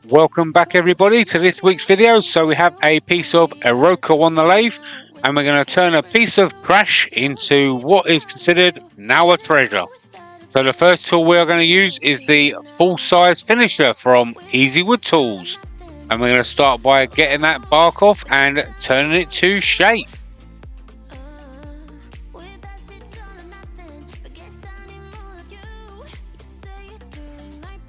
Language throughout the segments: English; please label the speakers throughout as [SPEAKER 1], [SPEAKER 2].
[SPEAKER 1] Welcome back everybody to this week's video. So we have a piece of Iroko on the lathe and we're going to turn a piece of trash into what is considered now a treasure. So the first tool we are going to use is the full size finisher from Easy Wood Tools. And we're going to start by getting that bark off and turning it to shape.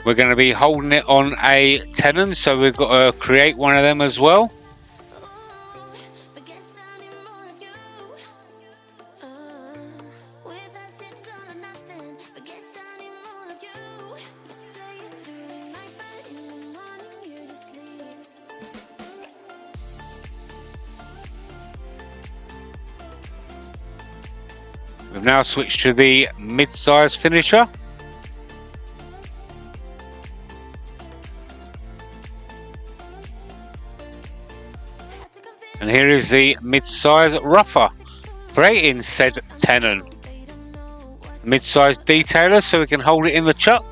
[SPEAKER 1] We're going to be holding it on a tenon, so we've got to create one of them as well. We've now switched to the mid-size finisher. And here is the mid-size rougher, creating said tenon. Mid-size detailer so we can hold it in the chuck.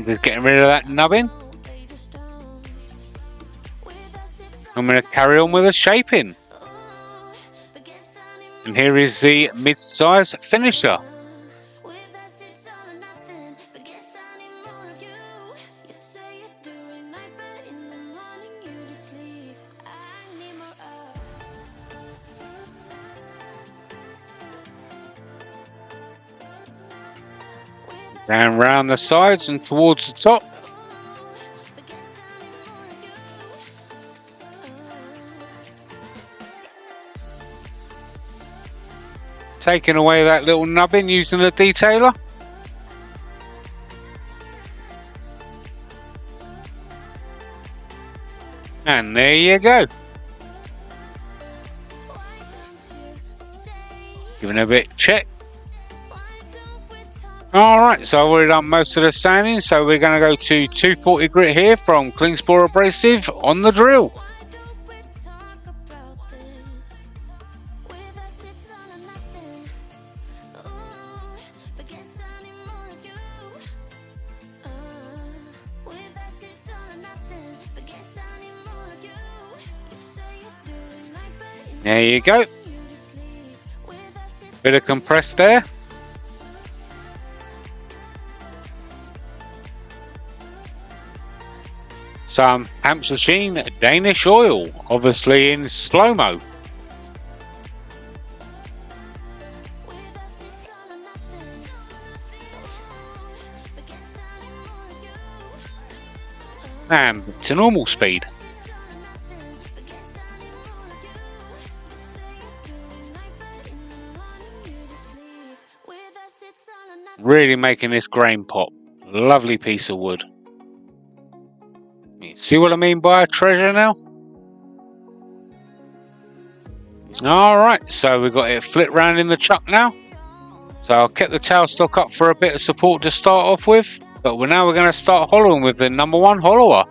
[SPEAKER 1] Just getting rid of that nubbin. I'm going to carry on with the shaping. And here is the mid-size finisher. Down round the sides and towards the top. Taking away that little nubbin using the detailer. And there you go. Giving it a bit check. Alright, so I've already done most of the sanding, so we're going to go to 240 grit here from Klingspor Abrasives on the drill. There you go. Bit of compress there. Some Hampshire Sheen Danish Oil, obviously in slow-mo. And to normal speed. Really making this grain pop. Lovely piece of wood. See what I mean by a treasure now? Alright, so we've got it flipped round in the chuck now. So I'll keep the tailstock up for a bit of support to start off with. But now we're going to start hollowing with the #1 hollower.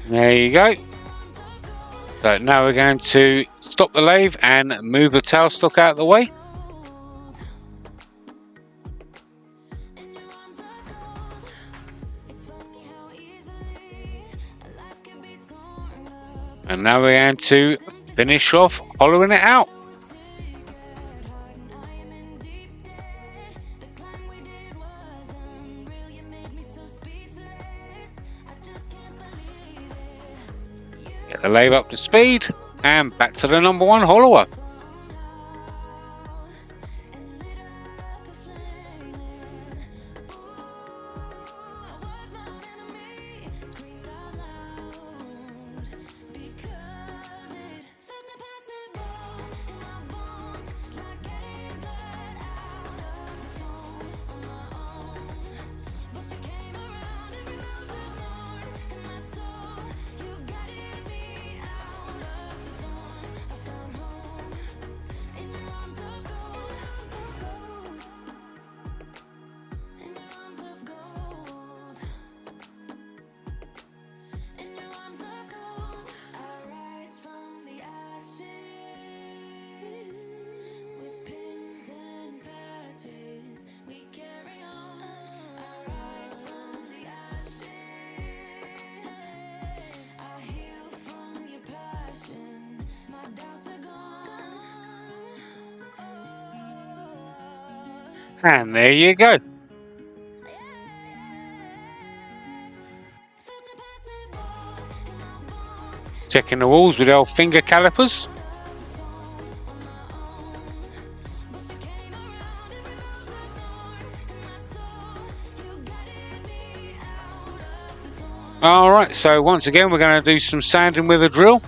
[SPEAKER 1] There you go. So now we're going to stop the lathe and move the tailstock out of the way. And now we're going to finish off hollowing it out. Get the lathe up to speed and back to the #1 hollower. And there you go. Checking the walls with our finger calipers. Alright, so once again we're going to do some sanding with a drill.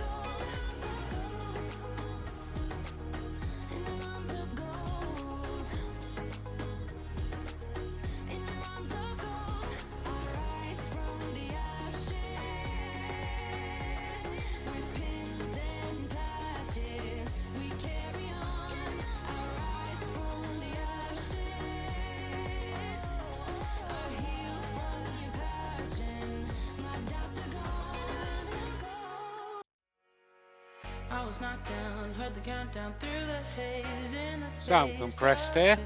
[SPEAKER 1] Some compressed there.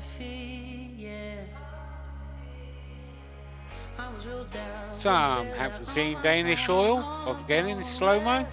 [SPEAKER 1] Some Hampshire Sheen Danish Oil, again in slow-mo.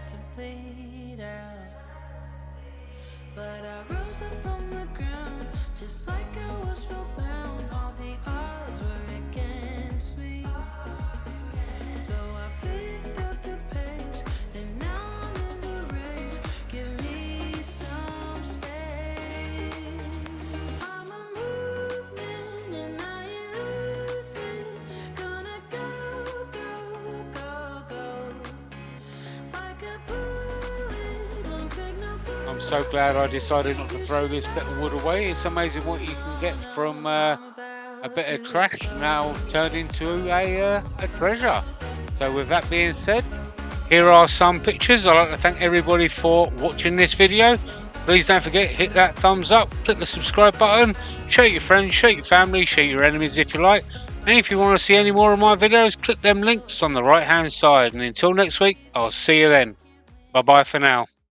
[SPEAKER 1] I'm so glad I decided not to throw this bit of wood away. It's amazing what you can get from a bit of trash now turned into a treasure. So with that being said, here are some pictures. I'd like to thank everybody for watching this video. Please don't forget, hit that thumbs up, click the subscribe button, share your friends, share your family, share your enemies if you like. And if you want to see any more of my videos, click them links on the right hand side. And until next week, I'll see you then. Bye bye for now.